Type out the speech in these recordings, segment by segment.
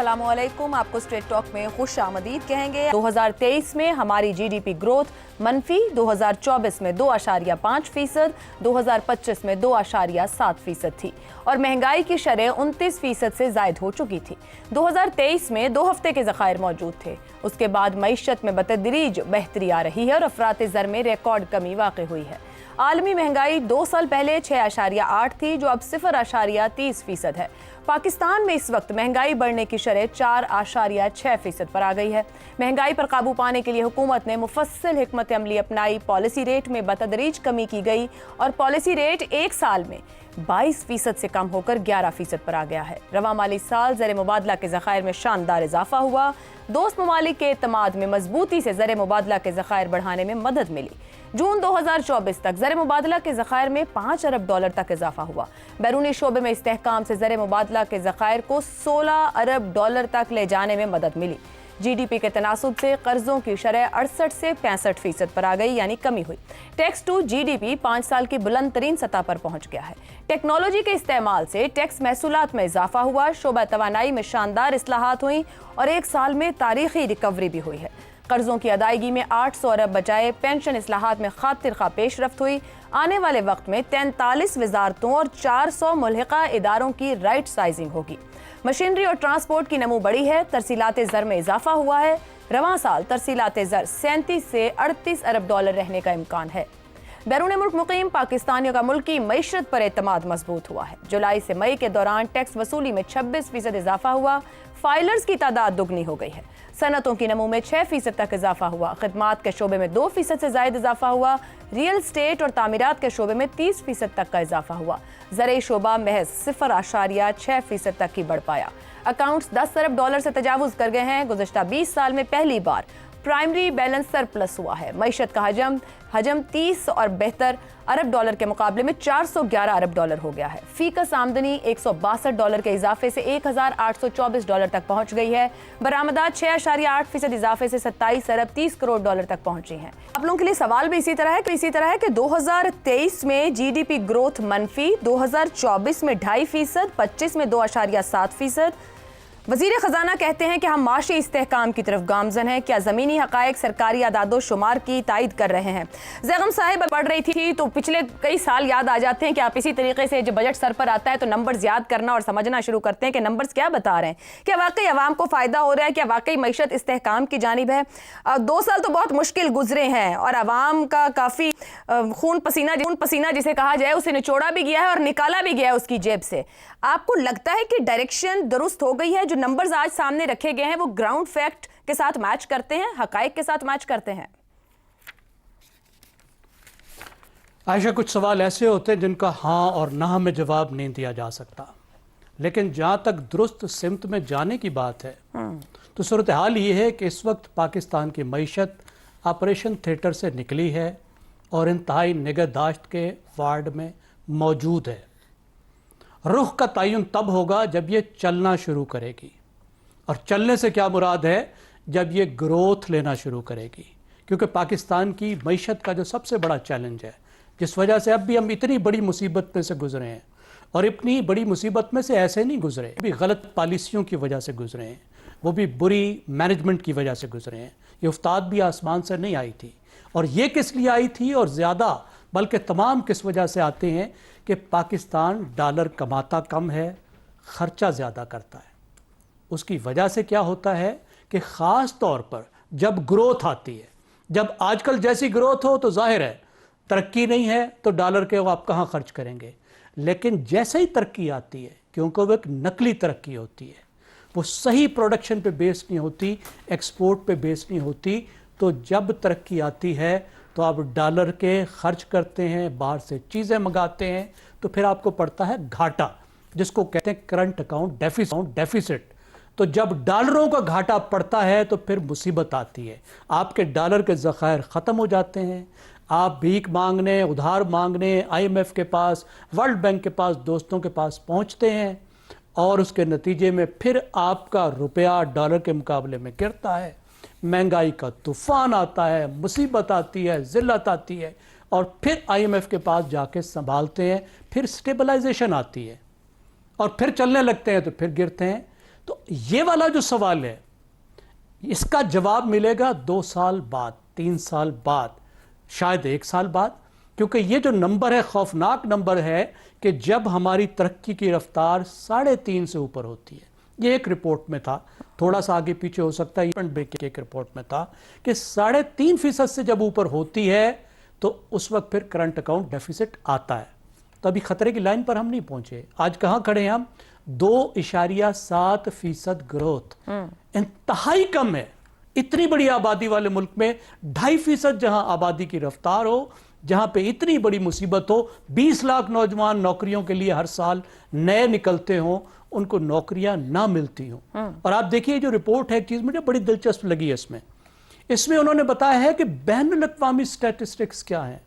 अस्सलाम वालेकुम। आपको स्ट्रेट टॉक में खुश आमदीद कहेंगे। 2023 में हमारी जीडीपी ग्रोथ मनफी 2024 में 2.5%, 2025 में 2.7% थी और महंगाई की शरह 29% से ज़ायद हो चुकी थी। 2023 में 2 हफ्ते के ज़खायर मौजूद थे। उसके बाद मईशत में बतदरीज बेहतरी आ रही है और अफरात ज़र में रिकॉर्ड कमी वाक़ हुई है। आलमी महंगाई 2 साल पहले 6.8 थी, जो अब 0.30% है। पाकिस्तान में इस वक्त महंगाई बढ़ने की शरह 4.6% पर आ गई है। महंगाई पर काबू पाने के लिए हुकूमत ने मुफस्सिल हिकमत अमली अपनाई। पॉलिसी रेट में बतदरीज कमी की गई और पॉलिसी रेट एक साल में 22% से कम होकर 11% पर आ गया है। रवा माली साल ज़र मुबादला के ज़खायर में शानदार इजाफा हुआ। दोस्त ममालिक के एतमाद में मजबूती से ज़र मुबादला के ज़खायर बढ़ाने में मदद मिली। जून 2024 तक ज़र मुबादला के ज़खायर में $5 अरब तक इजाफा हुआ। बैरूनी शोबे में इस्तेहकाम से ज़र मुबादला के ज़खायर को $16 अरब तक ले जाने में मदद मिली। जीडीपी के तनासुब से कर्जों की शरह 68 से 65% पर आ गई, यानी कमी हुई। टैक्स टू जीडीपी 5 साल की बुलंद तरीन सतह पर पहुंच गया है। टेक्नोलॉजी के इस्तेमाल से टैक्स महसूलात में इजाफा हुआ। शोबा तवानाई में शानदार इस्लाहात हुई और एक साल में तारीखी रिकवरी भी हुई है। कर्जों की अदायगी में 800 अरब बचाए। पेंशन इस्लाहात में खातिर खा पेशरफ्त हुई। आने वाले वक्त में 43 वजारतों और 400 मुल्हिका इदारों की राइट साइजिंग होगी। मशीनरी और ट्रांसपोर्ट की नमू बढ़ी है। तरसीलात ज़र में इजाफा हुआ है। रवां साल तरसीलात ज़र 37 से 38 अरब डॉलर रहने का इम्कान है। बैरून मुल्क मुकीम पाकिस्तानियों का मुल्की मईशत पर एतमाद मजबूत हुआ है। जुलाई से मई के दौरान टैक्स वसूली में 26% इजाफा हुआ। फाइलर्स की तादाद दुगनी हो गई है। सनतों की नमू में 6% तक इजाफा हुआ। खिदमात के शोबे में 2% से ज़ायद इजाफा हुआ। रियल स्टेट और तामीरात के शोबे में 30% तक का इजाफा हुआ। ज़राई शोबा महज 0.6% तक ही बढ़ पाया। अकाउंट्स $10 अरब से तजावुज़ कर गए हैं। गुज़श्ता 20 साल में पहली बार प्राइमरी बैलेंस सरप्लस हुआ है। मईशत का हजम 30 और बेहतर अरब डॉलर के मुकाबले में $411 अरब हो गया है। फीकस आमदनी $162 के इजाफे से $1824 तक पहुंच गई है। बरामदात 6.8% इजाफे से $27 अरब 30 करोड़ तक पहुंची हैं। आप लोगों के लिए सवाल भी इसी तरह है कि 2023 में जीडीपी ग्रोथ मनफी, 2024 में 2.5%, 25 में 2.7%। वज़ीर ख़जाना कहते हैं कि हम माशी इस्तेहकाम की तरफ गामज़न हैं। क्या ज़मीनी हक़ाइक़ सरकारी अदादो शुमार की तायद कर रहे हैं? ज़ैगम साहिब पढ़ रही थी तो पिछले कई साल याद आ जाते हैं कि आप इसी तरीके से जब बजट सर पर आता है तो नंबर्स याद करना और समझना शुरू करते हैं कि नंबर्स क्या बता रहे हैं। क्या वाकई अवाम को फ़ायदा हो रहा है? क्या वाकई मईशत इस्तेहकाम की जानिब है? 2 साल तो बहुत मुश्किल गुजरे हैं और अवाम का काफ़ी खून पसीना जिसे कहा जाए उसे निचोड़ा भी गया है और निकाला भी गया है उसकी जेब से। आपको लगता है कि डायरेक्शन दुरुस्त हो गई है? जो नंबर्स आज सामने रखे गए हैं वो ग्राउंड फैक्ट के साथ मैच करते हैं, हकाइक के साथ मैच करते हैं? आयशा, कुछ सवाल ऐसे होते हैं जिनका हाँ और ना में जवाब नहीं दिया जा सकता, लेकिन जहां तक दुरुस्त सिमत में जाने की बात है तो सूरत हाल ये है कि इस वक्त पाकिस्तान की मईशत ऑपरेशन थिएटर से निकली है और इंतहाई निगहदाश्त के वार्ड में मौजूद है। रुख का तयन तब होगा जब ये चलना शुरू करेगी, और चलने से क्या मुराद है, जब ये ग्रोथ लेना शुरू करेगी। क्योंकि पाकिस्तान की मईशत का जो सबसे बड़ा चैलेंज है, जिस वजह से अब भी हम इतनी बड़ी मुसीबत में से गुजरे हैं, और इतनी बड़ी मुसीबत में से ऐसे नहीं गुजरे, भी गलत पॉलिसियों की वजह से गुजरे हैं, वो भी बुरी मैनेजमेंट की वजह से गुजरे हैं। ये उफ्ताद भी आसमान से नहीं आई थी, और ये किस लिए आई थी, और ज़्यादा बल्कि तमाम किस वजह से आते हैं कि पाकिस्तान डॉलर कमाता कम है, ख़र्चा ज़्यादा करता है। उसकी वजह से क्या होता है कि ख़ास तौर पर जब ग्रोथ आती है, जब आजकल जैसी ग्रोथ हो तो जाहिर है तरक्की नहीं है तो डॉलर के वो आप कहाँ खर्च करेंगे, लेकिन जैसे ही तरक्की आती है, क्योंकि वो एक नकली तरक्की होती है, वो सही प्रोडक्शन पे बेस नहीं होती, एक्सपोर्ट पे बेस नहीं होती, तो जब तरक्की आती है तो आप डॉलर के खर्च करते हैं, बाहर से चीज़ें मंगाते हैं, तो फिर आपको पड़ता है घाटा, जिसको कहते हैं करंट अकाउंट डेफिसिट। तो जब डॉलरों का घाटा पड़ता है तो फिर मुसीबत आती है। आपके डॉलर के ज़खायर ख़त्म हो जाते हैं, आप भीख मांगने, उधार मांगने IMF के पास, वर्ल्ड बैंक के पास, दोस्तों के पास पहुंचते हैं, और उसके नतीजे में फिर आपका रुपया डॉलर के मुकाबले में गिरता है। महंगाई का तूफ़ान आता है, मुसीबत आती है, ज़िल्लत आती है, और फिर IMF के पास जाके संभालते हैं, फिर स्टेबलाइजेशन आती है और फिर चलने लगते हैं तो फिर गिरते हैं। تو یہ والا جو سوال ہے اس کا جواب ملے گا 2 سال بعد، 3 سال بعد، شاید 1 سال بعد، کیونکہ یہ جو نمبر ہے خوفناک نمبر ہے کہ جب ہماری ترقی کی رفتار 3.5 سے اوپر ہوتی ہے. یہ ایک رپورٹ میں تھا، تھوڑا سا آگے پیچھے ہو سکتا ہے، ایک رپورٹ میں تھا کہ 3.5% سے جب اوپر ہوتی ہے تو اس وقت پھر کرنٹ اکاؤنٹ ڈیفیسٹ آتا ہے. تو ابھی خطرے کی لائن پر ہم نہیں پہنچے. آج کہاں کھڑے ہیں ہم؟ 2.7% گروتھ انتہائی کم ہے. اتنی بڑی آبادی والے ملک میں 2.5% جہاں آبادی کی رفتار ہو، جہاں پہ اتنی بڑی مصیبت ہو، 20 لاکھ نوجوان نوکریوں کے لیے ہر سال نئے نکلتے ہوں، ان کو نوکریاں نہ ملتی ہوں. اور آپ دیکھیے جو رپورٹ ہے، ایک چیز مجھے بڑی دلچسپ لگی ہے اس میں انہوں نے بتایا ہے کہ بین الاقوامی سٹیٹسٹکس کیا ہیں.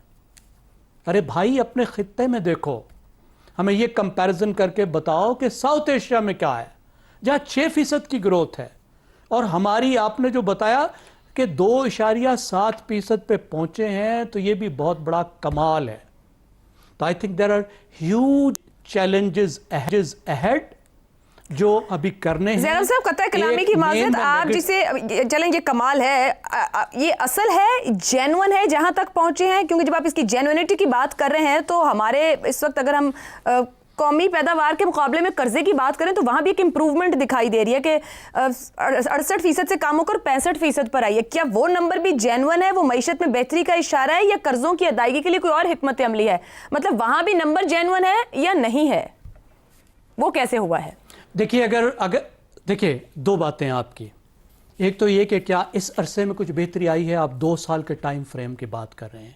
ارے بھائی اپنے خطے میں دیکھو، ہمیں یہ کمپیرزن کر کے بتاؤ کہ ساؤتھ ایشیا میں کیا ہے جہاں 6% کی گروتھ ہے، اور ہماری آپ نے جو بتایا کہ 2.7% پہ پہنچے ہیں، تو یہ بھی بہت بڑا کمال ہے. تو I think there are huge challenges ahead جو ابھی کرنے ہیں. زینب صاحب قطع کلامی کی معذرت، آپ جسے چلیں یہ کمال ہے، یہ اصل ہے، جینون ہے جہاں تک پہنچے ہیں؟ کیونکہ جب آپ اس کی جینونٹی کی بات کر رہے ہیں تو ہمارے اس وقت اگر ہم قومی پیداوار کے مقابلے میں قرضے کی بات کریں تو وہاں بھی ایک امپروومنٹ دکھائی دے رہی ہے کہ 68% سے کم ہو کر 65% پر آئی ہے. کیا وہ نمبر بھی جینون ہے، وہ معیشت میں بہتری کا اشارہ ہے، یا قرضوں کی ادائیگی کے لیے کوئی اور حکمت عملی ہے؟ مطلب وہاں بھی نمبر جینون ہے یا نہیں ہے، وہ کیسے ہوا ہے؟ دیکھیے دیکھیے 2 باتیں آپ کی. ایک تو یہ کہ کیا اس عرصے میں کچھ بہتری آئی ہے. آپ 2 سال کے ٹائم فریم کی بات کر رہے ہیں،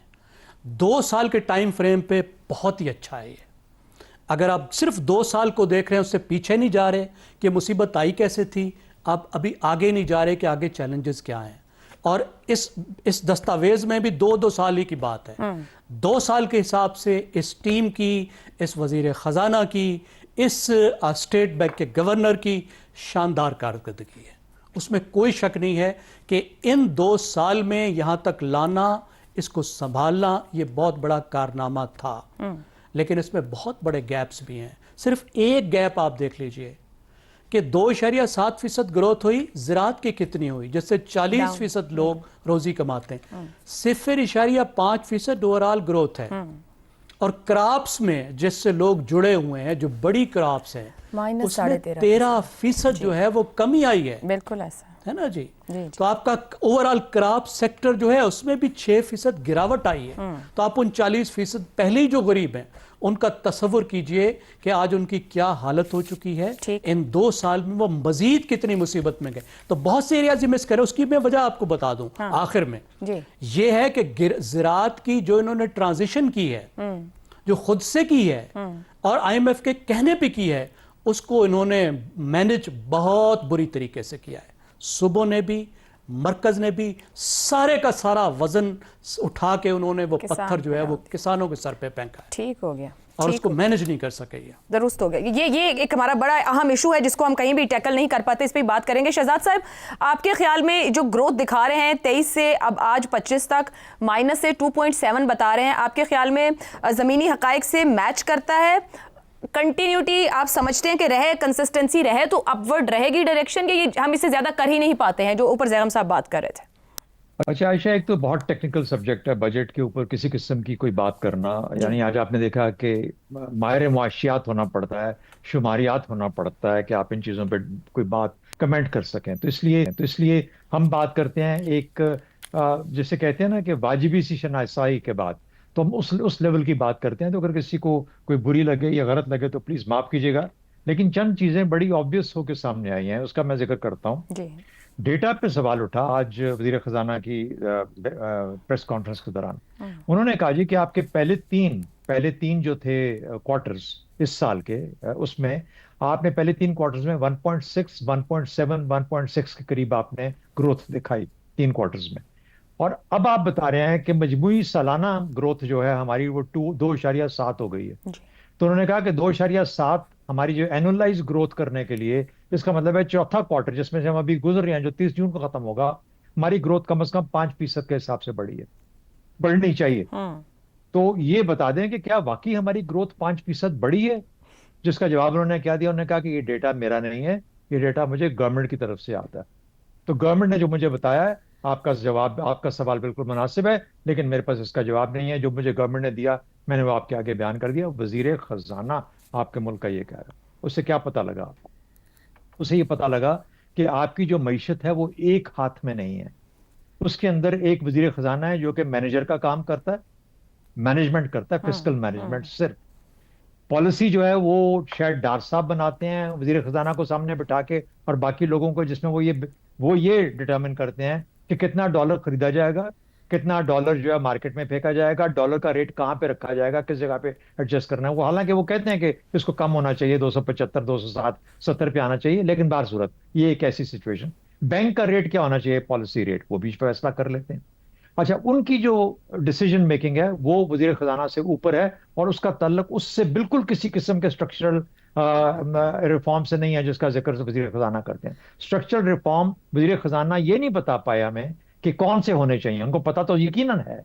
2 سال کے ٹائم فریم پہ بہت ہی اچھا ہے یہ. اگر آپ صرف 2 سال کو دیکھ رہے ہیں، اس سے پیچھے نہیں جا رہے کہ مصیبت آئی کیسے تھی، آپ ابھی آگے نہیں جا رہے کہ آگے چیلنجز کیا ہیں. اور اس دستاویز میں بھی 2 سال ہی کی بات ہے. 2 سال کے حساب سے اس ٹیم کی، اس وزیر خزانہ کی، اس اسٹیٹ بینک کے گورنر کی شاندار کارکردگی ہے. اس میں کوئی شک نہیں ہے کہ ان 2 سال میں یہاں تک لانا، اس کو سنبھالنا، یہ بہت بڑا کارنامہ تھا. لیکن اس میں بہت بڑے گیپس بھی ہیں. صرف ایک گیپ آپ دیکھ لیجئے کہ 2.7% گروتھ ہوئی، زراعت کی کتنی ہوئی جس سے 40% لوگ روزی کماتے ہیں. 0.5% اوورال گروتھ ہے. اور کراپس میں جس سے لوگ جڑے ہوئے ہیں، جو بڑی کراپس ہیں، اس میں 13% جو ہے وہ کمی آئی ہے. بالکل ایسا ہے نا جی. تو آپ کا اوورال کراپ سیکٹر جو ہے اس میں بھی 6% گراوٹ آئی ہے. تو آپ ان 40% پہلے ہی جو غریب ہیں ان کا تصور کیجئے کہ آج ان کی کیا حالت ہو چکی ہے. ان 2 سال میں وہ مزید کتنی مصیبت میں گئے. تو بہت سے ایریاز مس کرے، اس کی میں وجہ آپ کو بتا دوں آخر میں. یہ ہے کہ زراعت کی جو انہوں نے ٹرانزیشن کی ہے، جو خود سے کی ہے اور IMF کے کہنے پہ کی ہے، اس کو انہوں نے مینج بہت بری طریقے سے کیا ہے. صوبوں نے بھی، مرکز نے بھی سارے کا سارا وزن اٹھا کے انہوں نے وہ پتھر جو ہے وہ کسانوں کے سر پہ پھینکا ہے. ٹھیک ہو گیا، اور اس کو مینج نہیں کر سکے. درست ہو گیا. یہ ایک ہمارا بڑا اہم ایشو ہے جس کو ہم کہیں بھی ٹیکل نہیں کر پاتے، اس پہ بات کریں گے. شہزاد صاحب، آپ کے خیال میں جو گروتھ دکھا رہے ہیں 23 سے اب آج 25 تک، مائنس سے 2.7 بتا رہے ہیں، آپ کے خیال میں زمینی حقائق سے میچ کرتا ہے؟ کنٹینیوٹی آپ سمجھتے ہیں کہ رہے، کنسسٹنسی رہے تو اپورڈ رہے گی ڈائریکشن، کہ یہ ہم اس سے زیادہ کر ہی نہیں پاتے ہیں جو اوپر زیغم صاحب بات کر رہے تھے؟ اچھا عائشہ، ایک تو بہت ٹیکنیکل سبجیکٹ ہے بجٹ کے اوپر کسی قسم کی کوئی بات کرنا. یعنی آج آپ نے دیکھا کہ ماہر معاشیات ہونا پڑتا ہے، شماریات ہونا پڑتا ہے کہ آپ ان چیزوں پہ کوئی بات کمنٹ کر سکیں. تو اس لیے ہم بات کرتے ہیں ایک جسے کہتے ہیں نا کہ واجبی سی شناسائی کے بعد، تو ہم اس لیول کی بات کرتے ہیں. تو اگر کسی کو کوئی بری لگے یا غلط لگے تو پلیز معاف کیجیے گا. لیکن چند چیزیں بڑی آبویس ہو کے سامنے آئی ہیں، اس کا میں ذکر کرتا ہوں. ڈیٹا پہ سوال اٹھا آج وزیر خزانہ کی پریس کانفرنس کے دوران. انہوں نے کہا جی کہ آپ کے پہلے تین جو تھے کوارٹرز اس سال کے، اس میں آپ نے پہلے 3 کوارٹرز میں 1.6 1.7 1.6 کے قریب آپ نے گروتھ دکھائی 3 کوارٹرز میں. اور اب آپ بتا رہے ہیں کہ مجموعی سالانہ گروتھ جو ہے ہماری وہ 2.7 ہو گئی ہے. تو انہوں نے کہا کہ 2.7 ہماری جو اینولائز گروتھ کرنے کے لیے، اس کا مطلب ہے چوتھا کوارٹر جس میں سے ہم ابھی گزر رہے ہیں، جو 30 جون کو ختم ہوگا، ہماری گروتھ کم از کم 5% کے حساب سے بڑھنی چاہیے. تو یہ بتا دیں کہ کیا واقعی ہماری گروتھ 5% بڑھی ہے؟ جس کا جواب انہوں نے کیا دیا، انہوں نے کہا کہ یہ ڈیٹا میرا نہیں ہے، یہ ڈیٹا مجھے گورنمنٹ کی طرف سے آتا ہے. تو گورنمنٹ نے جو مجھے بتایا ہے, آپ کا سوال بالکل مناسب ہے, لیکن میرے پاس اس کا جواب نہیں ہے. جو مجھے گورنمنٹ نے دیا میں نے وہ آپ کے آگے بیان کر دیا. وزیر خزانہ آپ کے ملک کا یہ کہہ رہا ہے. اس سے کیا پتہ لگا آپ کو؟ اسے یہ پتہ لگا کہ آپ کی جو معیشت ہے وہ ایک ہاتھ میں نہیں ہے. اس کے اندر ایک وزیر خزانہ ہے جو کہ مینیجر کا کام کرتا ہے, مینجمنٹ کرتا ہے, فسکل مینجمنٹ. صرف پالیسی جو ہے وہ شاید ڈار صاحب بناتے ہیں وزیر خزانہ کو سامنے بٹھا کے, اور باقی لوگوں کو, جس میں وہ یہ ڈٹرمن کرتے ہیں کہ کتنا ڈالر خریدا جائے گا, کتنا ڈالر جو ہے مارکیٹ میں پھینکا جائے گا, ڈالر کا ریٹ کہاں پہ رکھا جائے گا, کس جگہ پہ ایڈجسٹ کرنا ہے. وہ حالانکہ وہ کہتے ہیں کہ اس کو کم ہونا چاہیے, 275 207 70 پہ آنا چاہیے, لیکن بہر صورت یہ ایک ایسی سچویشن. بینک کا ریٹ کیا ہونا چاہیے, پالیسی ریٹ, وہ بیچ پہ فیصلہ کر لیتے ہیں. اچھا, ان کی جو ڈیسیجن میکنگ ہے وہ وزیر خزانہ سے اوپر ہے, اور اس کا تعلق اس سے بالکل کسی قسم کے اسٹرکچرل ریفارم سے نہیں ہے جس کا ذکر وزیر خزانہ کرتے ہیں. اسٹرکچرل ریفارم وزیر خزانہ یہ نہیں بتا پایا ہمیں کہ کون سے ہونے چاہیے. ان کو پتا تو یقیناً ہے,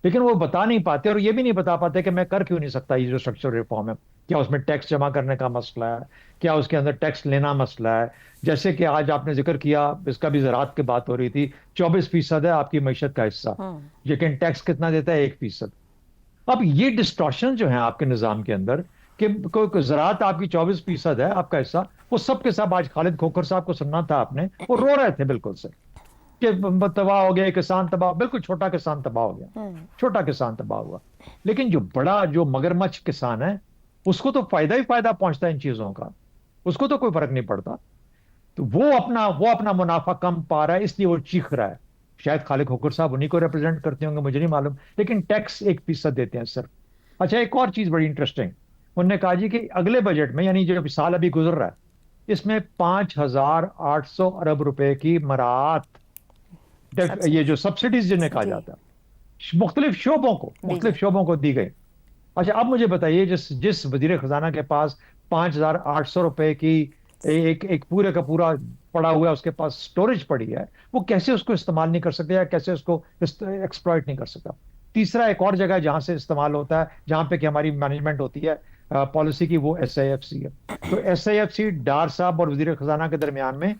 لیکن وہ بتا نہیں پاتے, اور یہ بھی نہیں بتا پاتے کہ میں کر کیوں نہیں سکتا. یہ جو اسٹرکچرل ریفارم ہے, کیا اس میں ٹیکس جمع کرنے کا مسئلہ ہے, کیا اس کے اندر ٹیکس لینا مسئلہ ہے. جیسے کہ آج آپ نے ذکر کیا, اس کا بھی زراعت کی بات ہو رہی تھی, 24% ہے آپ کی معیشت کا حصہ, لیکن ٹیکس کتنا دیتا ہے, 1%. اب یہ ڈسٹورشن جو ہیں آپ کے نظام کے اندر کہ زراعت آپ کی 24% ہے آپ کا حصہ, وہ سب کے سب, آج خالد کھوکھر صاحب کو سننا تھا آپ نے, وہ رو رہے تھے بالکل سے کہ تباہ ہو گیا کسان, تباہ, بالکل چھوٹا کسان تباہ ہو گیا, چھوٹا کسان تباہ ہوا. لیکن جو بڑا, جو مگرمچھ کسان ہے, اس کو تو فائدہ ہی فائدہ پہنچتا ہے ان چیزوں کا, اس کو تو کوئی فرق نہیں پڑتا. تو وہ اپنا منافع کم پا رہا ہے, اس لیے وہ چیخ رہا ہے. شاید خالد کھوکھر صاحب انہیں کو ریپرزینٹ کرتے ہوں گے, مجھے نہیں معلوم, لیکن ٹیکس 1% دیتے ہیں صرف. اچھا, ایک اور چیز بڑی انٹرسٹنگ, انہوں نے کہا جی کہ اگلے بجٹ میں, یعنی جو سال ابھی گزر رہا ہے, اس میں 5,800 ارب روپے کی مراعات, یہ جو سبسڈیز جنہیں کہا جاتا ہے, مختلف شعبوں کو دی گئی. اچھا, اب مجھے بتائیے, جس وزیر خزانہ کے پاس 5,800 روپے کی ایک پورے کا پورا پڑا ہوا ہے, اس کے پاس سٹوریج پڑی ہے, وہ کیسے اس کو استعمال نہیں کر سکتے, یا کیسے اس کو ایکسپلائٹ نہیں کر سکتا. تیسرا, ایک اور جگہ جہاں سے استعمال ہوتا ہے, جہاں پہ کہ ہماری مینجمنٹ ہوتی ہے پالیسی کی, وہ SIFC ہے. تو SIFC ڈار صاحب اور وزیر خزانہ کے درمیان میں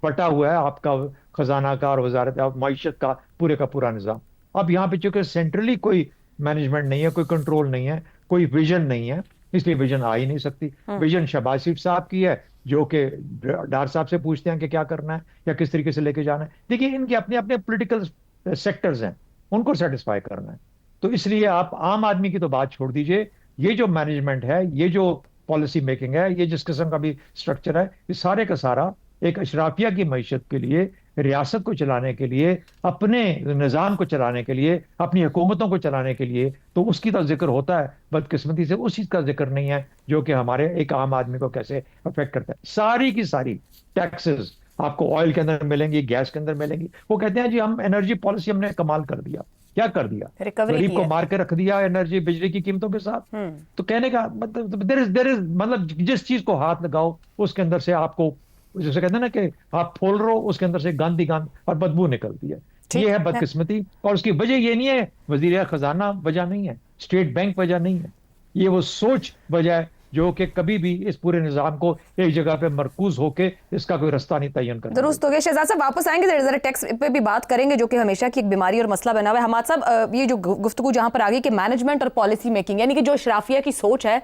بٹا ہوا ہے آپ کا خزانہ کا اور وزارت معیشت کا پورے کا پورا نظام. اب یہاں پہ چونکہ سینٹرلی کوئی مینجمنٹ نہیں ہے, کوئی کنٹرول نہیں ہے, کوئی ویژن نہیں ہے, اس لیے ویژن آ ہی نہیں سکتی. ویژن شہباز شریف صاحب کی ہے, جو کہ ڈار صاحب سے پوچھتے ہیں کہ کیا کرنا ہے یا کس طریقے سے لے کے جانا ہے. دیکھیے, ان کے اپنے پولیٹیکل سیکٹرز ہیں, ان کو سیٹسفائی کرنا ہے. تو اس لیے آپ عام آدمی کی تو بات چھوڑ دیجئے, یہ جو مینجمنٹ ہے, یہ جو پالیسی میکنگ ہے, یہ جس قسم کا بھی سٹرکچر ہے, یہ سارے کا سارا ایک اشرافیہ کی معیشت کے لیے, ریاست کو چلانے کے لیے, اپنے نظام کو چلانے کے لیے, اپنی حکومتوں کو چلانے کے لیے, تو اس کی تو ذکر ہوتا ہے. بدقسمتی سے اس چیز کا ذکر نہیں ہے جو کہ ہمارے ایک عام آدمی کو کیسے افیکٹ کرتا ہے. ساری کی ساری ٹیکسز آپ کو آئل کے اندر ملیں گی, گیس کے اندر ملیں گی. وہ کہتے ہیں جی ہم انرجی پالیسی ہم نے کمال کر دیا. کیا کر دیا؟ غریب کو مار کے رکھ دیا انرجی, بجلی کی قیمتوں کے ساتھ. تو کہنے کا مطلب جس چیز کو ہاتھ لگاؤ اس کے اندر سے آپ کو, جیسے کہتے ہیں نا کہ آپ پھول رہو, اس کے اندر سے گند ہی گند اور بدبو نکلتی ہے. یہ ہے بدقسمتی, اور اس کی وجہ یہ نہیں ہے وزیر خزانہ وجہ نہیں ہے, اسٹیٹ بینک وجہ نہیں ہے, یہ وہ سوچ وجہ ہے جو کہ کبھی بھی اس پورے نظام کو ایک جگہ پہ مرکوز ہو کے اس کا کوئی رستہ نہیں تعین کرنا. درست ہو گیا. شہزاد صاحب واپس آئیں گے, ذرا ٹیکس پہ بھی بات کریں گے جو کہ ہمیشہ کی ایک بیماری اور مسئلہ بنا ہوا ہے. حماد صاحب, یہ جو گفتگو جہاں پر آگئی کہ مینجمنٹ اور پالیسی میکنگ, یعنی کہ جو اشرافیہ کی سوچ ہے,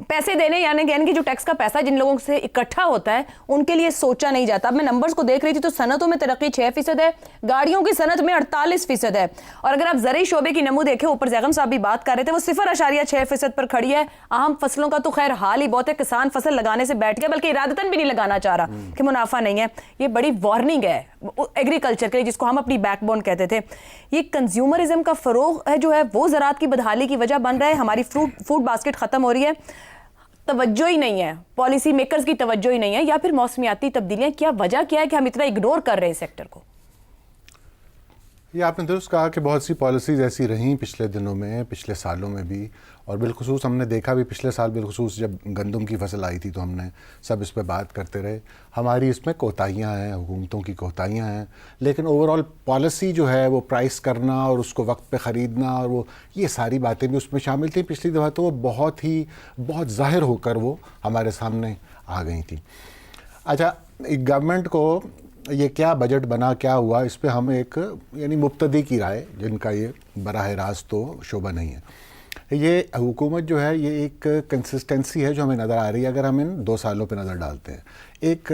پیسے دینے یعنی کہ جو ٹیکس کا پیسہ جن لوگوں سے اکٹھا ہوتا ہے ان کے لیے سوچا نہیں جاتا. اب میں نمبرز کو دیکھ رہی تھی تو صنعتوں میں ترقی 6% ہے, گاڑیوں کی صنعت میں 48% ہے, اور اگر آپ زرعی شعبے کی نمو دیکھیں, اوپر زیغم صاحب بھی بات کر رہے تھے, وہ 0.6% پر کھڑی ہے. اہم فصلوں کا تو خیر حال ہی بہت ہے, کسان فصل لگانے سے بیٹھ گیا, بلکہ ارادتاً بھی نہیں لگانا چاہ رہا کہ منافع نہیں ہے. یہ بڑی وارننگ ہے ایگریکلچر کے لیے, جس کو ہم اپنی بیک بون کہتے تھے. یہ کنزیومرزم کا فروغ ہے جو ہے, وہ زراعت کی بدحالی کی وجہ بن رہا ہے. ہماری فوڈ باسکٹ ختم ہو رہی ہے, توجہ ہی نہیں ہے, پالیسی میکرز کی توجہ ہی نہیں ہے, یا پھر موسمیاتی تبدیلیاں. کیا وجہ کیا ہے کہ ہم اتنا اگنور کر رہے ہیں سیکٹر کو؟ یہ آپ نے درست کہا کہ بہت سی پالیسیز ایسی رہیں پچھلے دنوں میں, پچھلے سالوں میں بھی, اور بالخصوص ہم نے دیکھا بھی پچھلے سال, بالخصوص جب گندم کی فصل آئی تھی تو ہم نے سب اس پہ بات کرتے رہے. ہماری اس میں کوتاہیاں ہیں, حکومتوں کی کوتاہیاں ہیں, لیکن اوور آل پالیسی جو ہے وہ پرائس کرنا اور اس کو وقت پہ خریدنا, اور وہ یہ ساری باتیں بھی اس میں شامل تھیں. پچھلی دفعہ تو وہ بہت ظاہر ہو کر وہ ہمارے سامنے آ گئی تھیں. अच्छा, एक गवर्नमेंट को ये क्या बजट बना, क्या हुआ, इस पे हम एक यानी मुब्तदी की राय, जिनका ये बराह रास्त तो शोभा नहीं है। ये हुकूमत जो है ये एक कंसिस्टेंसी है जो हमें नज़र आ रही है अगर हम इन 2 सालों पे नज़र डालते हैं। एक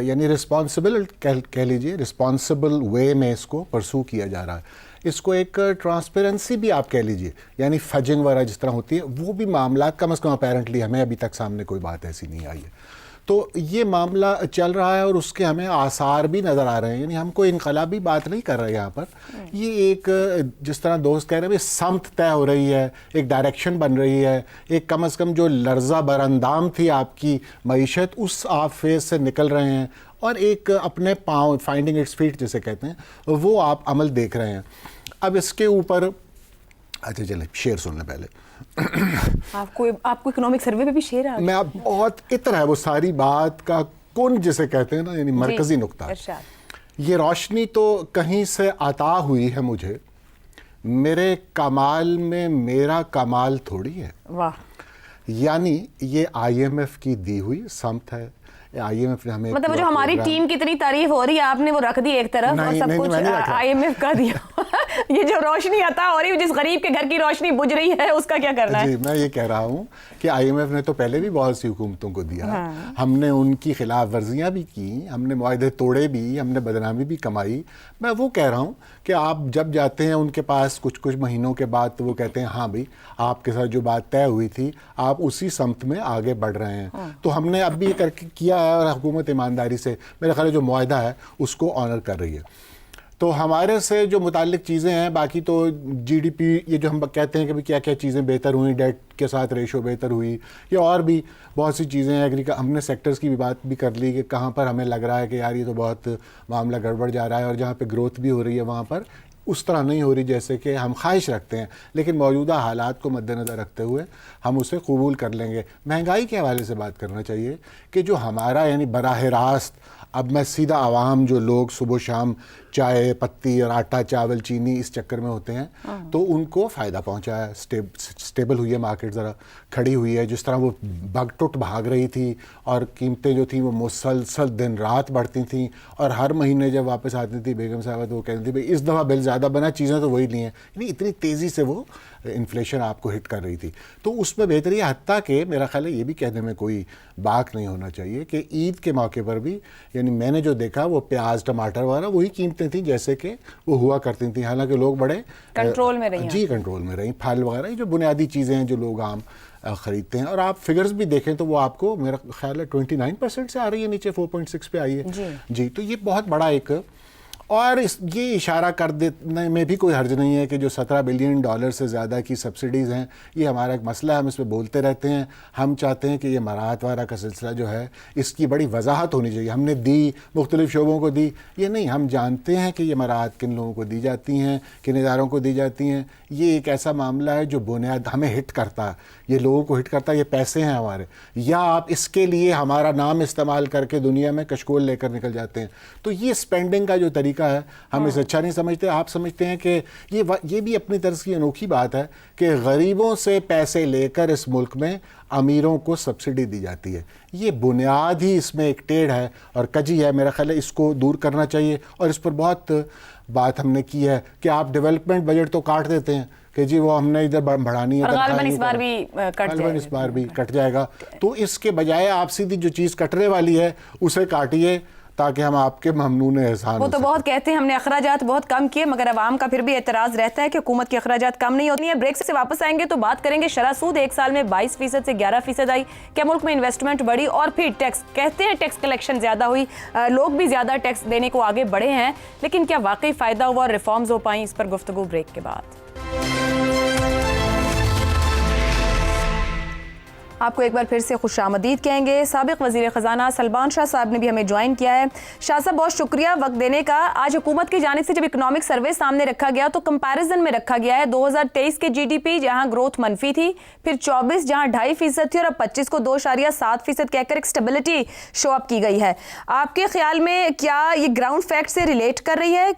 यानी रिस्पॉन्सिबल कह लीजिए, रिस्पॉन्सिबल वे में इसको परसू किया जा रहा है। इसको एक ट्रांसपेरेंसी भी आप कह लीजिए, यानी फजिंग वगैरह जिस तरह होती है वो भी मामला कम अज़ कम अपेरेंटली हमें अभी तक सामने कोई बात ऐसी नहीं आई है। तो ये मामला चल रहा है और उसके हमें आसार भी नज़र आ रहे हैं, यानी हम कोई इनकलाबी बात नहीं कर रहे यहाँ पर। ये एक जिस तरह दोस्त कह रहे हैं समत तय हो रही है, एक डायरेक्शन बन रही है, एक कम अज़ कम जो लर्जा बरअंदाम थी आपकी मईशत उस आप फेज से निकल रहे हैं और एक अपने पाँव फाइंडिंग इट्स फीट जिसे कहते हैं वो आप अमल देख रहे हैं। अब इसके ऊपर अच्छा चले शेर सुनने पहले आपको इकोनॉमिक सर्वे पे भी शेर आ मैं आप बहुत इत्र है वो सारी बात का कौन जिसे कहते हैं ना, यानी मरकजी नुक्ता। ये रोशनी तो कहीं से अता हुई है मुझे, मेरे कमाल में मेरा कमाल थोड़ी है। वाह। यानी ये IMF की दी हुई समत है। IMF ने हमें मतलब जो हमारी टीम की इतनी तारीफ हो रही है आपने वो रख दी एक तरफ और सब कुछ IMF का दिया। ये जो रोशनी अता हो रही है, जिस गरीब के घर की रोशनी बुझ रही है, उसका क्या करना है? जी, मैं ये कह रहा हूँ कि IMF ने तो पहले भी बहुत सी हुकूमतों को दिया। हाँ। हमने उनकी खिलाफ वर्जियाँ भी की, हमने मुआहदे तोड़े भी, हमने बदनामी भी कमाई। मैं वो कह रहा हूँ कि आप जब जाते हैं उनके पास कुछ महीनों के बाद तो वो कहते हैं हाँ भाई आपके साथ जो बात तय हुई थी आप उसी समत में आगे बढ़ रहे हैं। हाँ। तो हमने अब भी ये करके किया है और हुकूमत ईमानदारी से मेरा ख्याल है जो मुआहदा है उसको ऑनर कर रही है। तो हमारे से जो मुताल्लिक चीज़ें हैं, बाकी तो GDP ये जो हम कहते हैं कि क्या क्या चीज़ें बेहतर हुई, डेट के साथ रेशो बेहतर हुई, या और भी बहुत सी चीज़ें हैं। हमने सेक्टर्स की भी बात भी कर ली कि कहाँ पर हमें लग रहा है कि यार ये तो बहुत मामला गड़बड़ जा रहा है, और जहाँ पे ग्रोथ भी हो रही है वहाँ पर उस तरह नहीं हो रही जैसे कि हम ख्वाहिश रखते हैं, लेकिन मौजूदा हालात को मद्देनज़र रखते हुए हम उसे कबूल कर लेंगे। महंगाई के हवाले से बात करना चाहिए कि जो हमारा यानी बराह रास्त, अब मैं सीधा आवाम जो लोग सुबह शाम चाय पत्ती और आटा चावल चीनी इस चक्कर में होते हैं तो उनको फ़ायदा पहुंचा है। स्टेबल हुई है मार्केट, ज़रा खड़ी हुई है। जिस तरह वो बगटुट भाग रही थी और कीमतें जो थी वो मुसलसल दिन रात बढ़ती थी, और हर महीने जब वापस आती थी बेगम साहबा तो वो कहती थी भाई इस दफ़ा बिल ज़्यादा बना, चीज़ें तो वही नहीं है। यानी इतनी तेज़ी से वो इन्फ्लेशन आपको हिट कर रही थी। तो उसमें बेहतरी है, हत्ता कि मेरा ख्याल है ये भी कहने में कोई बाक नहीं होना चाहिए कि ईद के मौके पर भी यानी मैंने जो देखा वो प्याज टमाटर वगैरह वही कीमतें थी जैसे कि वो हुआ करती थी। हालांकि लोग बड़े कंट्रोल में रही, जी कंट्रोल में रही। फल वगैरह जो बुनियादी चीज़ें हैं जो लोग आम ख़रीदते हैं, और आप फिगर्स भी देखें तो वो आपको मेरा ख्याल है 29% से आ रही है, नीचे 4.6 पे आई है जी। तो ये बहुत बड़ा एक, और ये इशारा कर देने में भी कोई हर्ज नहीं है कि जो $17 बिलियन से ज़्यादा की सब्सिडीज़ हैं ये हमारा एक मसला है, हम इस पर बोलते रहते हैं। हम चाहते हैं कि ये मराहत वारा का सिलसिला जो है इसकी बड़ी वजाहत होनी चाहिए। हमने दी, मुख्तलिफ शोबों को दी, ये नहीं, हम जानते हैं कि ये मराहत किन लोगों को दी जाती हैं, किन इदारों को दी जाती हैं। ये एक ऐसा मामला है जो बुनियाद हमें हिट करता है, ये लोगों को हिट करता है, ये पैसे हैं हमारे, या आप इसके लिए हमारा नाम इस्तेमाल करके दुनिया में कशकोल लेकर निकल जाते हैं। तो ये स्पेंडिंग का जो तरीका है हम इसे अच्छा नहीं समझते। आप समझते हैं कि ये भी अपनी तरह की अनोखी बात है कि गरीबों से पैसे लेकर इस मुल्क में अमीरों को सब्सिडी दी जाती है। ये बुनियाद ही इसमें एक टेढ़ है और कजी है। मेरा ख्याल है इसको दूर करना चाहिए, और इस पर बहुत बात हमने की है कि आप डेवलपमेंट बजट तो काट देते हैं कि जी वो हमने इधर बढ़ानी है, इस बार भी कट जाएगा। तो इसके बजाय आप सीधी जो चीज़ कटने वाली है उसे काटिए ताकि हम आपके ममनून एहसान। वो तो बहुत कहते हैं हमने अखराजात बहुत कम किए, मगर अवाम का फिर भी एतराज़ रहता है कि हुकूमत के अखराजात कम नहीं होती है। ब्रेक से वापस आएंगे तो बात करेंगे शरह सूद 1 साल में 22% से 11% आई, क्या मुल्क में इन्वेस्टमेंट बढ़ी, और फिर टैक्स, कहते हैं टैक्स कलेक्शन ज़्यादा हुई, लोग भी ज़्यादा टैक्स देने को आगे बढ़े हैं, लेकिन क्या वाकई फ़ायदा हुआ और रिफॉर्म्स हो पाई? इस पर गुफ्तगू ब्रेक के बाद। आपको एक बार फिर से खुशामदीद कहेंगे। साबिक वज़ीर ख़ज़ाना सलमान शाह साहब ने भी हमें ज्वाइन किया है। शाह साहब बहुत शुक्रिया वक्त देने का। आज हुकूमत की जानिब से जब इकोनॉमिक सर्वे सामने रखा गया तो कंपैरिजन में रखा गया है 2023 के GDP जहां ग्रोथ मनफी थी, फिर 24 जहां 2.5% थी, और अब 25 को 2.7% कहकर एक स्टेबिलिटी शो अप की गई है। आपके ख्याल में क्या ये ग्राउंड फैक्ट से रिलेट कर रही है?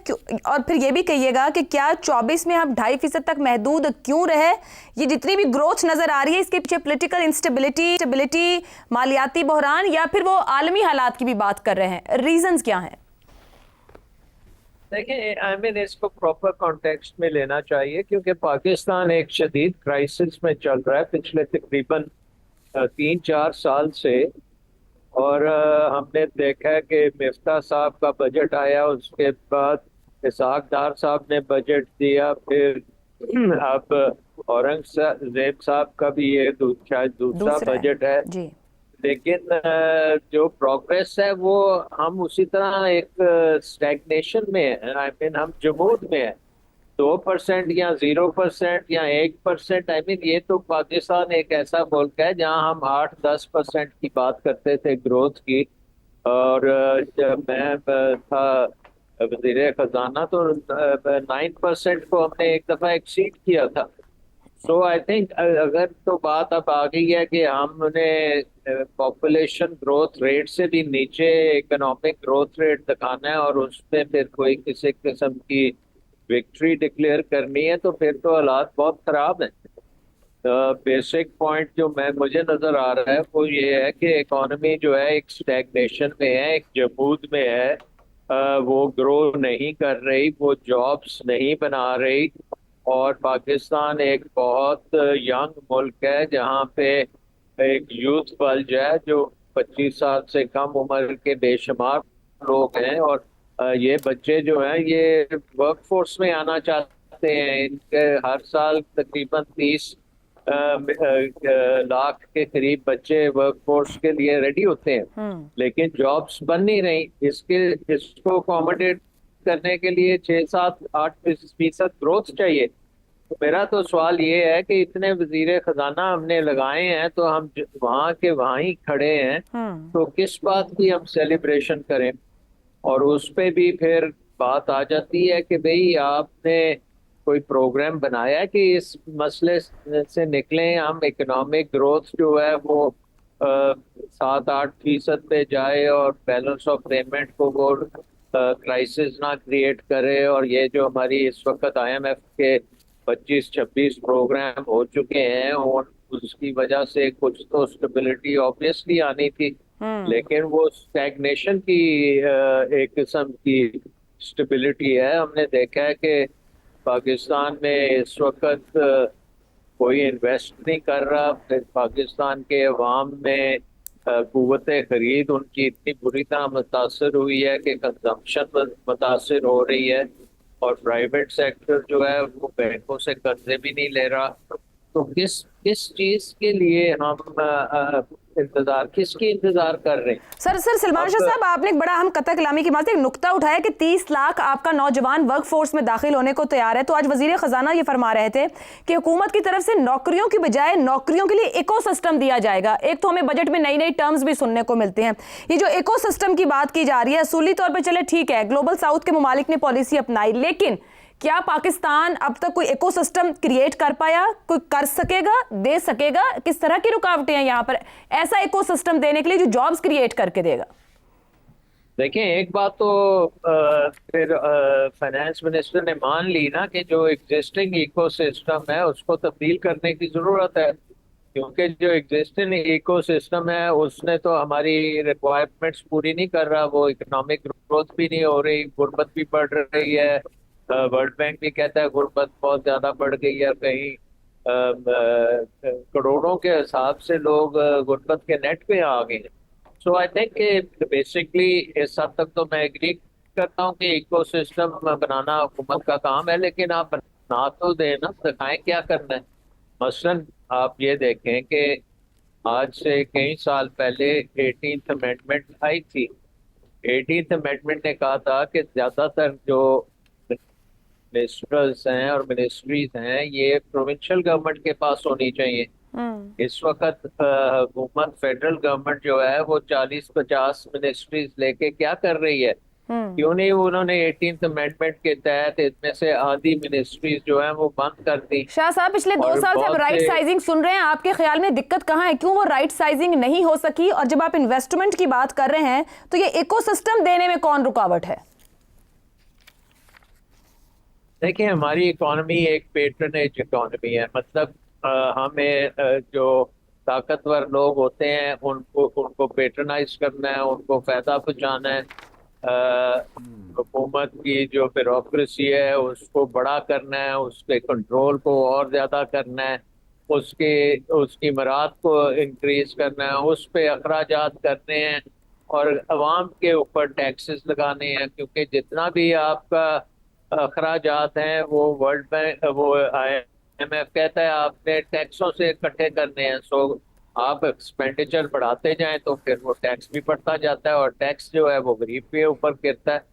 और फिर ये भी कहिएगा कि क्या 24 में हम 2.5% तक महदूद क्यों रहे? ये जितनी भी ग्रोथ नज़र आ रही है इसके पीछे पोलिटिकल स्टेबिलिटी, मालियाती बहरान, या फिर वो आलमी हालात की भी बात कर रहे हैं? रीजंस क्या हैं? देखिए, आई मीन इसको प्रॉपर कॉन्टेक्स्ट में लेना चाहिए, क्योंकि पाकिस्तान एक शदीद क्राइसिस में चल रहा है पिछले तकरीबन 3-4 साल से। और हमने देखा है कि मिफ्ता साहब का बजट आया, उसके बाद इसहाक डार साहब ने बजट दिया, फिर अब औरंगजेब साहब का भी ये शायद दूसरा बजट है जी। लेकिन जो प्रोग्रेस है वो हम उसी तरह एक स्टैग्नेशन में है। आई मीन हम जमूद में है, 2% या 0% या 1%। आई मीन ये तो पाकिस्तान एक ऐसा मुल्क है जहां हम 8-10% की बात करते थे ग्रोथ की। और जब मैं था वज़ीर खजाना तो 9% को हमने एक दफ़ा एक्सीड किया था। सो आई थिंक अगर तो बात अब आ गई है कि हमने पॉपुलेशन ग्रोथ रेट से भी नीचे इकोनॉमिक ग्रोथ रेट दिखाना है और उसमें फिर कोई किसी किस्म की विक्ट्री डिक्लेयर करनी है, तो फिर तो हालात बहुत ख़राब हैं। बेसिक पॉइंट जो मुझे नज़र आ रहा है वो ये है कि इकॉनमी जो है एक स्टैग्नेशन में है, एक जमूद में है। वो ग्रो नहीं कर रही, वो जॉब्स नहीं बना रही। और पाकिस्तान एक बहुत यंग मुल्क है जहाँ पे एक यूथ बल्ज है जो 25 साल से कम उम्र के बेशुमार लोग हैं। और ये बच्चे जो हैं ये वर्क फोर्स में आना चाहते हैं। इनके हर साल तकरीबन 30 लाख के करीब बच्चे वर्क फोर्स के लिए रेडी होते हैं, लेकिन जॉब्स बन नहीं रही। इसको अकोमोडेट करने के लिए 6-7-8% ग्रोथ चाहिए। तो मेरा तो सवाल ये है कि इतने वजीर खजाना हमने लगाए हैं तो हम वहाँ के वहाँ ही खड़े हैं, तो किस बात की हम सेलिब्रेशन करें? और उस पे भी फिर बात आ जाती है कि भाई आपने कोई प्रोग्राम बनाया कि इस मसले से निकलें, हम इकोनॉमिक ग्रोथ जो है वो 7-8% पे जाए और बैलेंस ऑफ पेमेंट को वो क्राइसिस ना क्रिएट करे। और ये जो हमारी इस वक्त IMF के 25-26 प्रोग्राम हो चुके हैं और उसकी वजह से कुछ तो स्टेबिलिटी ऑब्वियसली आनी थी, लेकिन वो स्टैग्नेशन की एक किस्म की स्टेबिलिटी है। हमने देखा है कि पाकिस्तान में इस वक्त कोई इन्वेस्ट नहीं कर रहा। पाकिस्तान के अवाम में कुव्वत खरीद उनकी इतनी बुरी तरह मुतासर हुई है कि कंजम्पशन मुतासर हो रही है। और प्राइवेट सेक्टर जो है वो बैंकों से कर्जे भी नहीं ले रहा। तो किस चीज के लिए हम किसकी इंतजार कर रहे हैं? सर सलमान शाह साहब, आपने एक बड़ा अहम कतई कलामी की बात, एक नुक्ता उठाया कि 30 लाख आपका नौजवान वर्क फोर्स में दाखिल होने को तैयार है। तो आज वजीर खजाना ये फरमा रहे थे कि हुकूमत की तरफ से नौकरियों की बजाय नौकरियों के लिए इकोसिस्टम दिया जाएगा। एक तो हमें बजट में नई नई टर्म्स भी सुनने को मिलते हैं। ये जो इकोसिस्टम की बात की जा रही है, असूली तौर पर चले ठीक है, ग्लोबल साउथ के ममालिक ने पॉलिसी अपनाई, लेकिन क्या पाकिस्तान अब तक कोई इकोसिस्टम क्रिएट कर पाया? कोई कर सकेगा, दे सकेगा? किस तरह की रुकावटें हैं यहाँ पर ऐसा इकोसिस्टम देने के लिए जो जॉब्स क्रिएट करके देगा? देखिए, एक बात तो फिर फाइनेंस मिनिस्टर ने मान ली ना कि जो एग्जिस्टिंग इकोसिस्टम है उसको तब्दील करने की जरूरत है, क्योंकि जो एग्जिस्टिंग इकोसिस्टम है उसने तो हमारी रिक्वायरमेंट्स पूरी नहीं कर रहा। वो इकोनॉमिक ग्रोथ भी नहीं हो रही, गुर्बत भी बढ़ रही है। वर्ल्ड बैंक भी कहता है गुर्बत बहुत ज्यादा बढ़ गई है, कहीं करोड़ों के हिसाब से लोग गुर्बत के नेट पे आ गए हैं। सो आई थिंक बेसिकली इस हद तक तो मैं एग्री करता हूँ कि इकोसिस्टम बनाना हुकूमत का काम है, लेकिन आप बना तो देना, दिखाएं क्या करना है। मसलन आप ये देखें कि आज से कई साल पहले 18th अमेंडमेंट आई थी। 18th अमेंडमेंट ने कहा था कि ज्यादातर जो मिनिस्टर्स हैं और मिनिस्ट्रीज हैं ये प्रोविंशियल गवर्नमेंट के पास होनी चाहिए। इस वक्त हुकूमत फेडरल गवर्नमेंट जो है वो 40-50 मिनिस्ट्रीज लेके क्या कर रही है? क्यों नहीं उन्होंने 18th अमेंडमेंट के तहत इनमें से आधी मिनिस्ट्रीज जो है वो बंद कर दी? शाह साहब, पिछले 2 साल से आप राइट साइजिंग सुन रहे हैं, आपके ख्याल में दिक्कत कहाँ है? क्यों वो राइट साइजिंग नहीं हो सकी? और जब आप इन्वेस्टमेंट की बात कर रहे हैं तो ये इकोसिस्टम देने में कौन रुकावट है? देखिए, हमारी इकोनॉमी एक पेट्रनेज इकोनॉमी है। मतलब हमें जो ताकतवर लोग होते हैं उनको पेट्रनाइज करना है, उनको फायदा पहुंचाना है, हुकूमत की जो ब्यूरोक्रेसी है उसको बड़ा करना है, उसके कंट्रोल को और ज़्यादा करना है, उसकी मराद को इंक्रीज करना है, उस पे अखराजात करने हैं और अवाम के ऊपर टैक्सेस लगाने हैं, क्योंकि जितना भी आपका अखराजात हैं वो वर्ल्ड बैंक वो IMF कहता है आपने टैक्सों से इकट्ठे करने हैं। सो आप एक्सपेंडिचर बढ़ाते जाएं तो फिर वो टैक्स भी बढ़ता जाता है और टैक्स जो है वो गरीब के ऊपर गिरता है।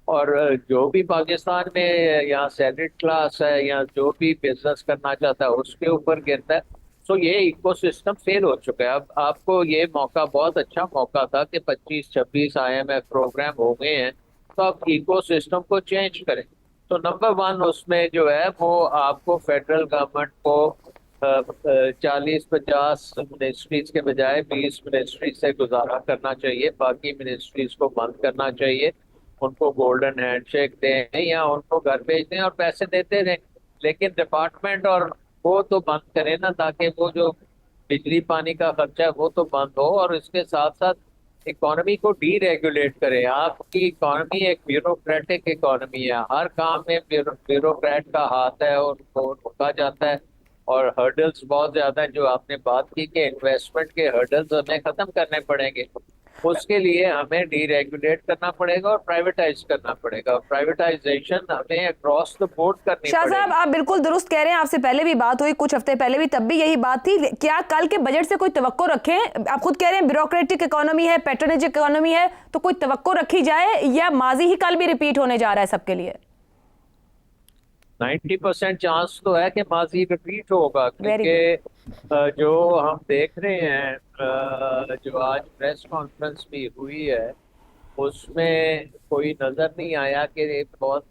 और जो भी पाकिस्तान में या सैलरीड क्लास है या जो भी बिजनेस करना चाहता है उसके ऊपर गिरता है। सो ये इकोसिस्टम फेल हो चुका है। अब आपको ये मौका, बहुत अच्छा मौका था कि 25-26 IMF प्रोग्राम हो गए हैं, तो आप इकोसिस्टम को चेंज करें। तो नंबर 1 उसमें जो है वो आपको फेडरल गवर्नमेंट को 40-50 मिनिस्ट्रीज के बजाय 20 मिनिस्ट्री से गुजारा करना चाहिए, बाकी मिनिस्ट्रीज को बंद करना चाहिए, उनको गोल्डन हैंडशेक दें या उनको घर भेज दें और पैसे देते रहें, लेकिन डिपार्टमेंट और वो तो बंद करें ना, ताकि वो जो बिजली पानी का खर्चा है वो तो बंद हो, और इसके साथ साथ इकोनॉमी को डीरेगुलेट करें। आपकी इकोनॉमी एक ब्यूरोक्रेटिक इकोनॉमी है, हर काम में ब्यूरोक्रेट का हाथ है, उनको रोका जाता है और हर्डल्स बहुत ज्यादा है। जो आपने बात की कि इन्वेस्टमेंट के हर्डल्स हमें खत्म करने पड़ेंगे, उसके लिए हमें डीरेगुलेट करना पड़ेगा और प्राइवेटाइज करना पड़ेगा। प्राइवेटाइजेशन हमें अक्रॉस द बोर्ड करनी शाह पड़ेगी। साहब, आप बिल्कुल दुरुस्त कह रहे हैं, आपसे पहले भी बात हुई, कुछ हफ्ते पहले भी, तब भी यही बात थी। क्या कल के बजट से कोई तवक्को रखें? आप खुद कह रहे हैं ब्यूरोक्रेटिक इकोनॉमी है, पैट्रोनेज इकोनॉमी है, तो कोई तवक्को रखी जाए या माजी ही कल भी रिपीट होने जा रहा है सबके लिए? 90% चांस तो है कि माजी रिपीट होगा, क्योंकि जो हम देख रहे हैं, जो आज प्रेस कॉन्फ्रेंस भी हुई है उसमें कोई नजर नहीं आया कि एक बहुत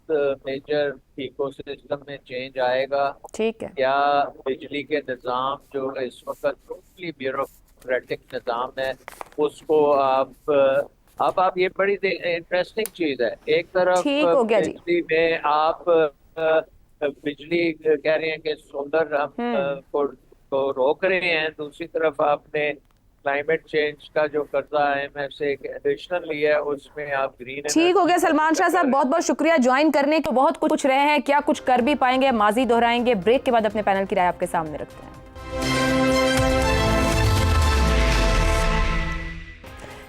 मेजर इकोसिस्टम में चेंज आएगा। ठीक है। या बिजली के निज़ाम जो इस वक्त टोटली ब्यूरोक्रेटिक निज़ाम है उसको आप ये बड़ी इंटरेस्टिंग चीज़ है। एक तरफ ठीक हो गया जी। बिजली में आप बिजली कह रहे हैं कि सोलर हम को रोक रहे हैं, दूसरी तरफ आपने क्लाइमेट चेंज का जो कर्जा IMF से एक एडिशनल लिया है उसमें आप ग्रीन। ठीक हो गया सलमान शाह साहब, बहुत बहुत शुक्रिया ज्वाइन करने को। बहुत कुछ रहे हैं, क्या कुछ कर भी पाएंगे, माजी दोहराएंगे। ब्रेक के बाद अपने पैनल की राय आपके सामने रखते हैं।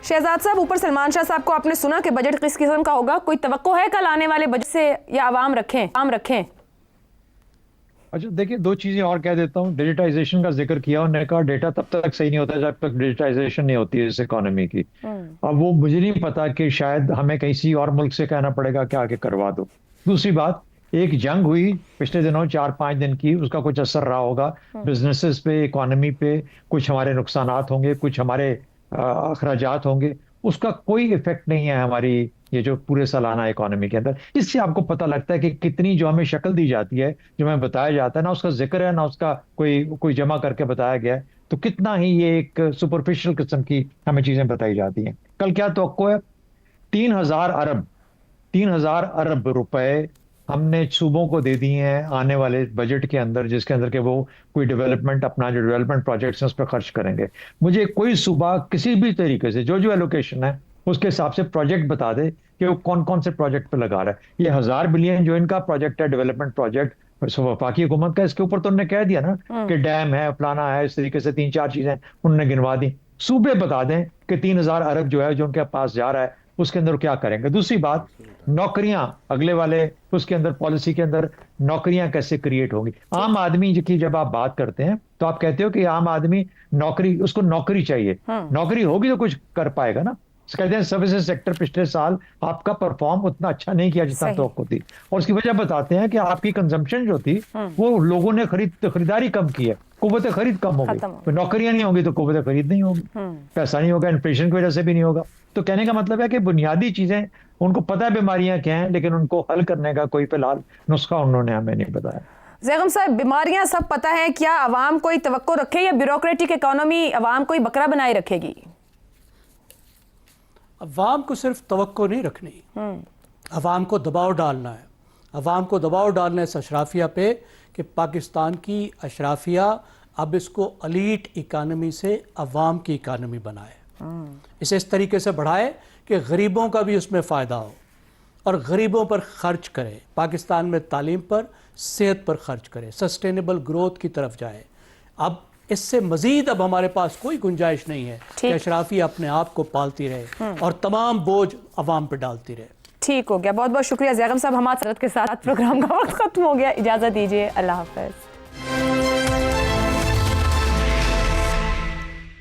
शहजाद साहब, ऊपर सलमान शाह साहब को आपने सुना कि बजट किस किस्म का होगा, कोई तवक्को है कल आने वाले बजट से या आवाम रखें? अच्छा देखिए, 2 चीजें और कह देता हूँ। डिजिटाइजेशन का जिक्र किया, उन्होंने कहा डेटा तब तक सही नहीं होता जब तक डिजिटाइजेशन नहीं होती है इस इकोनॉमी की। अब वो मुझे नहीं पता कि शायद हमें किसी और मुल्क से कहना पड़ेगा कि आगे करवा दो। दूसरी बात, एक जंग हुई पिछले दिनों 4-5 दिन की, उसका कुछ असर रहा होगा बिजनेसेस पे, इकोनॉमी पे, कुछ हमारे नुकसानात होंगे, कुछ हमारे अखराजात होंगे, उसका कोई इफेक्ट नहीं है हमारी ये जो पूरे सालाना इकोनॉमी के अंदर। इससे आपको पता लगता है कि कितनी जो हमें शक्ल दी जाती है, जो हमें बताया जाता है, ना उसका जिक्र है ना उसका कोई जमा करके बताया गया है, तो कितना ही ये एक सुपरफिशियल किस्म की हमें चीजें बताई जाती हैं। कल क्या तवक्को है? 3,000 अरब रुपए हमने सूबों को दे दिए हैं आने वाले बजट के अंदर, जिसके अंदर के वो कोई डेवलपमेंट, अपना जो डेवलपमेंट प्रोजेक्ट्स हैं उस पर खर्च करेंगे। मुझे कोई सूबा किसी भी तरीके से जो एलोकेशन है उसके हिसाब से प्रोजेक्ट बता दे कि वो कौन कौन से प्रोजेक्ट पे लगा रहा है। ये 1000 बिलियन जो इनका प्रोजेक्ट है, डेवलपमेंट प्रोजेक्ट वफाकी हुकूमत का, इसके ऊपर तो उन्होंने कह दिया ना कि डैम है, फलाना है, इस तरीके से 3-4 चीजें उन्होंने गिनवा दी। सूबे बता दें कि 3,000 अरब जो है जो उनके पास जा रहा है उसके अंदर क्या करेंगे। दूसरी बात, नौकरियां अगले वाले उसके अंदर पॉलिसी के अंदर नौकरियां कैसे क्रिएट होंगी। आम आदमी की जब आप बात करते हैं तो आप कहते हो कि आम आदमी नौकरी, उसको नौकरी चाहिए, नौकरी होगी तो कुछ कर पाएगा ना। कहते हैं सर्विसेज सेक्टर पिछले साल आपका परफॉर्म उतना अच्छा नहीं किया जितना तो थी, और उसकी वजह बताते हैं कि आपकी कंजम्पशन जो थी वो लोगों ने खरीदारी कम की है, कुव्वत खरीद कम हो गई। तो नौकरियां नहीं होंगी तो कुव्वत खरीद नहीं होगी, पैसा नहीं होगा, इन्फ्लेशन की वजह से भी नहीं होगा। तो कहने का मतलब है कि बुनियादी चीजें उनको पता है बीमारियां क्या हैं, लेकिन उनको हल करने का कोई फिलहाल नुस्खा उन्होंने हमें नहीं बताया। ज़ैगम साहब, बीमारियां सब पता है, क्या अवाम कोई तवक्को रखे या ब्यूरोक्रेटिक इकोनॉमी अवाम को बकरा बनाए रखेगी? अवाम को सिर्फ तवक्को नहीं रखनी, अवाम को दबाव डालना है। अवाम को दबाव डालना है इस अशराफिया पे कि पाकिस्तान की अशराफिया अब इसको अलीट इकानमी से अवाम की इकानमी बनाए, इसे इस तरीके से बढ़ाए कि गरीबों का भी उसमें फ़ायदा हो और गरीबों पर खर्च करे, पाकिस्तान में तालीम पर, सेहत पर खर्च करे, सस्टेनेबल ग्रोथ की तरफ जाए। अब इससे मजीद अब हमारे पास कोई गुंजाइश नहीं है कि अशराफी अपने आप को पालती रहे और तमाम बोझ अवाम पर डालती रहे। ठीक हो गया, बहुत बहुत शुक्रिया ज़ैगम साहब, हमारे के साथ प्रोग्राम का वक्त खत्म हो गया, इजाज़त दीजिए, अल्लाह हाफ़िज़।